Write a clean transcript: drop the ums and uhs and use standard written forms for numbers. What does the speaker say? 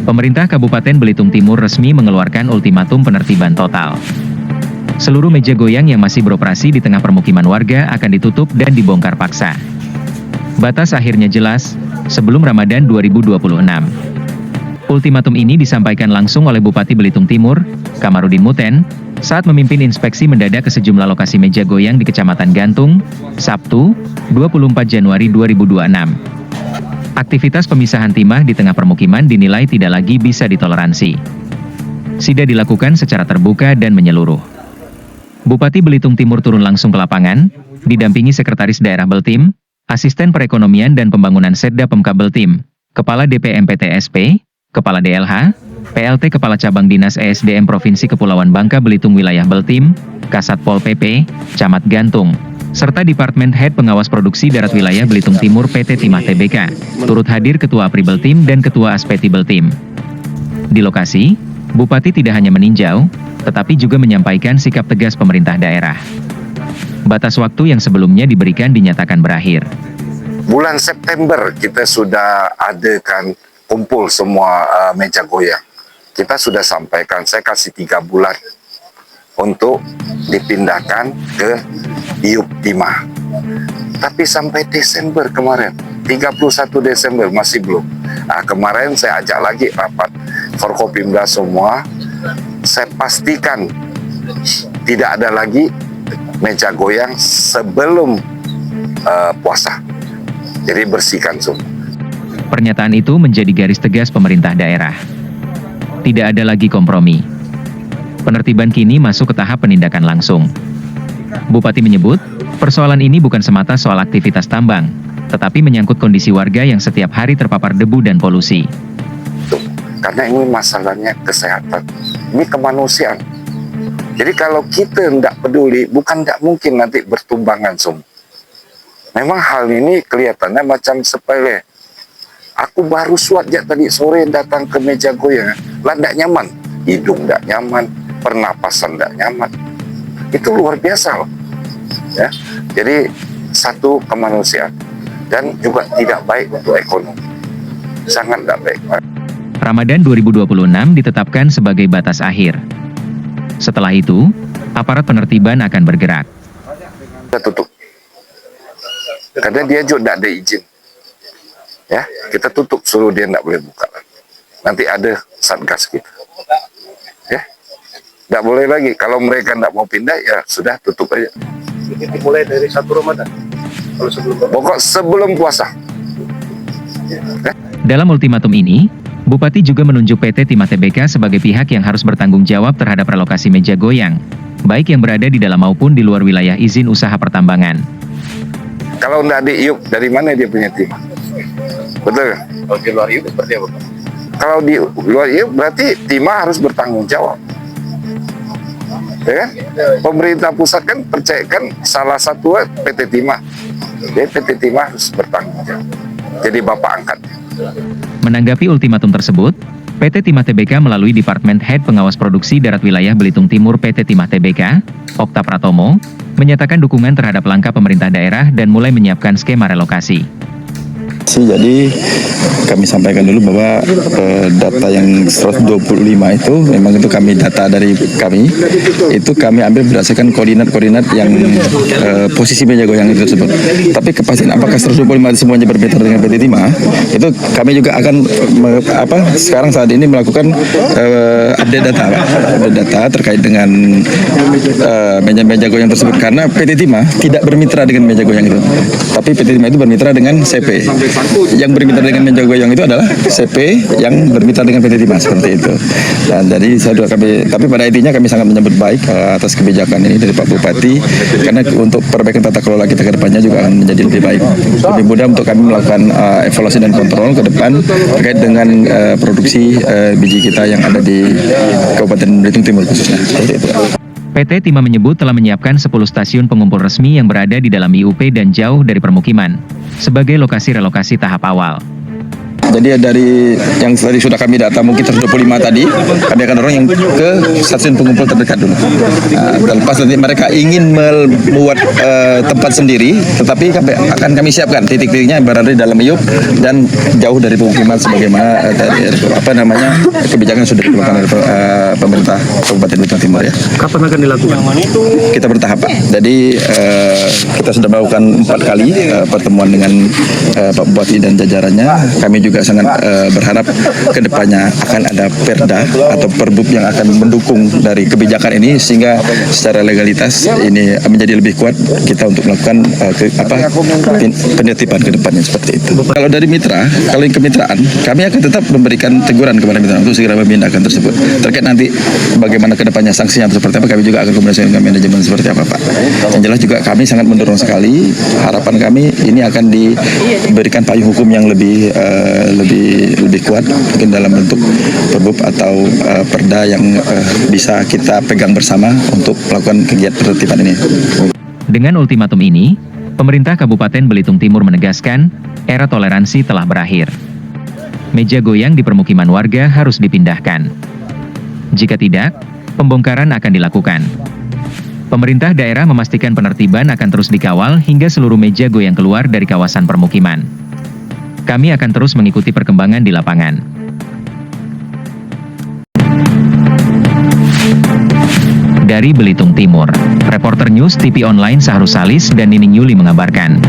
Pemerintah Kabupaten Belitung Timur resmi mengeluarkan ultimatum penertiban total. Seluruh meja goyang yang masih beroperasi di tengah permukiman warga akan ditutup dan dibongkar paksa. Batas akhirnya jelas, sebelum Ramadan 2026. Ultimatum ini disampaikan langsung oleh Bupati Belitung Timur, Kamarudin Muten, saat memimpin inspeksi mendadak ke sejumlah lokasi meja goyang di Kecamatan Gantung, Sabtu, 24 Januari 2026. Aktivitas pemisahan timah di tengah permukiman dinilai tidak lagi bisa ditoleransi. Sida dilakukan secara terbuka dan menyeluruh. Bupati Belitung Timur turun langsung ke lapangan, didampingi Sekretaris Daerah Beltim, Asisten Perekonomian dan Pembangunan Setda Pemkab Beltim, Kepala DPM PTSP, Kepala DLH, PLT Kepala Cabang Dinas ESDM Provinsi Kepulauan Bangka Belitung Wilayah Beltim, Kasat Pol PP, Camat Gantung, serta Departemen Head Pengawas Produksi Darat Wilayah Belitung Timur PT Timah Tbk, turut hadir Ketua APRI Beltim dan Ketua Aspeti Beltim. Di lokasi, Bupati tidak hanya meninjau, tetapi juga menyampaikan sikap tegas pemerintah daerah. Batas waktu yang sebelumnya diberikan dinyatakan berakhir. Bulan September kita sudah adakan kumpul semua meja goyang. Kita sudah sampaikan, saya kasih 3 bulan untuk dipindahkan ke IUP Timah. Tapi sampai Desember kemarin, 31 Desember masih belum. Nah, kemarin saya ajak lagi rapat Forkopimda semua, saya pastikan tidak ada lagi meja goyang sebelum puasa. Jadi bersihkan semua. Pernyataan itu menjadi garis tegas pemerintah daerah. Tidak ada lagi kompromi. Penertiban kini masuk ke tahap penindakan langsung. Bupati menyebut, persoalan ini bukan semata soal aktivitas tambang, tetapi menyangkut kondisi warga yang setiap hari terpapar debu dan polusi. Karena ini masalahnya kesehatan, ini kemanusiaan. Jadi kalau kita tidak peduli, bukan tidak mungkin nanti bertumbangan semua. Memang hal ini kelihatannya macam sepele. Aku baru suatnya tadi sore datang ke meja goyang, lah tidak nyaman, hidung tidak nyaman, pernapasan tidak nyaman. Itu luar biasa loh. Ya. Jadi satu kemanusiaan dan juga tidak baik untuk ekonomi. Sangat tidak baik. Ramadan 2026 ditetapkan sebagai batas akhir. Setelah itu, aparat penertiban akan bergerak. Kita tutup. Karena dia juga tidak ada izin. Ya, kita tutup, suruh dia tidak boleh buka lagi. Nanti ada satgas kita. Ya, tidak boleh lagi. Kalau mereka tidak mau pindah, ya sudah tutup aja. Ini dimulai dari 1 Ramadan. Kalau Pokok sebelum puasa. Ya. Dalam ultimatum ini, Bupati juga menunjuk PT Timah Tbk sebagai pihak yang harus bertanggung jawab terhadap relokasi meja goyang, baik yang berada di dalam maupun di luar wilayah izin usaha pertambangan. Kalau tidak di IUP, dari mana dia punya timah? Betul kan? Kalau di luar itu seperti apa, Pak? Kalau di luar IUP, berarti timah harus bertanggung jawab. Ya kan? Pemerintah pusat kan percayakan salah satu PT Timah. Jadi PT Timah harus bertanggung jawab. Jadi bapak angkat. Menanggapi ultimatum tersebut, PT Timah Tbk melalui Departemen Head Pengawas Produksi Darat Wilayah Belitung Timur PT Timah Tbk, Okta Pratomo, menyatakan dukungan terhadap langkah pemerintah daerah dan mulai menyiapkan skema relokasi. Jadi kami sampaikan dulu bahwa data yang 125 itu memang itu kami data dari kami, itu kami ambil berdasarkan koordinat-koordinat yang posisi meja goyang itu tersebut. Tapi kepastian apakah 125 semuanya berbeda dengan PT Timah, itu kami juga akan sekarang saat ini melakukan update data terkait dengan meja goyang tersebut, karena PT Timah tidak bermitra dengan meja goyang itu, tapi PT Timah itu bermitra dengan CP. Yang bermitra dengan meja goyang itu adalah CP yang bermitra dengan PT Timah, seperti itu. Dan jadi tapi pada intinya kami sangat menyambut baik atas kebijakan ini dari Pak Bupati, karena untuk perbaikan tata kelola kita ke depannya juga akan menjadi lebih baik. Lebih mudah untuk kami melakukan evaluasi dan kontrol ke depan terkait dengan produksi biji kita yang ada di Kabupaten Belitung Timur khususnya. Seperti itu. PT Timah menyebut telah menyiapkan 10 stasiun pengumpul resmi yang berada di dalam IUP dan jauh dari permukiman, sebagai lokasi relokasi tahap awal. Jadi dari yang tadi sudah kami data mungkin 125 tadi, kami akan dorong yang ke stasiun pengumpul terdekat dulu. Lepas nanti mereka ingin membuat tempat sendiri, tetapi akan kami siapkan titik-titiknya berada di dalam Iup dan jauh dari pemukiman sebagaimana dari kebijakan yang sudah dikeluarkan oleh pemerintah Kabupaten Belitung Timur ya. Kapan akan dilakukan? Kita bertahap Pak. Jadi kita sudah melakukan 4 kali pertemuan dengan Pak Bupati dan jajarannya. Kami juga sangat berharap ke depannya akan ada perda atau perbub yang akan mendukung dari kebijakan ini sehingga secara legalitas ini menjadi lebih kuat kita untuk melakukan penertiban ke depannya seperti itu. Kalau dari mitra, kalau yang kemitraan, kami akan tetap memberikan teguran kepada mitra untuk segera memindahkan tersebut. Terkait nanti bagaimana ke depannya sanksinya seperti apa, kami juga akan komunikasi dengan manajemen seperti apa Pak. Yang jelas juga kami sangat mendorong sekali, harapan kami ini akan diberikan payung hukum yang lebih kuat, mungkin dalam bentuk perbub atau perda yang bisa kita pegang bersama untuk melakukan kegiatan penertiban ini. Dengan ultimatum ini, pemerintah Kabupaten Belitung Timur menegaskan, era toleransi telah berakhir. Meja goyang di permukiman warga harus dipindahkan. Jika tidak, pembongkaran akan dilakukan. Pemerintah daerah memastikan penertiban akan terus dikawal hingga seluruh meja goyang keluar dari kawasan permukiman. Kami akan terus mengikuti perkembangan di lapangan. Dari Belitung Timur, reporter News TV Online Sahrus Salis dan Nining Yuli mengabarkan.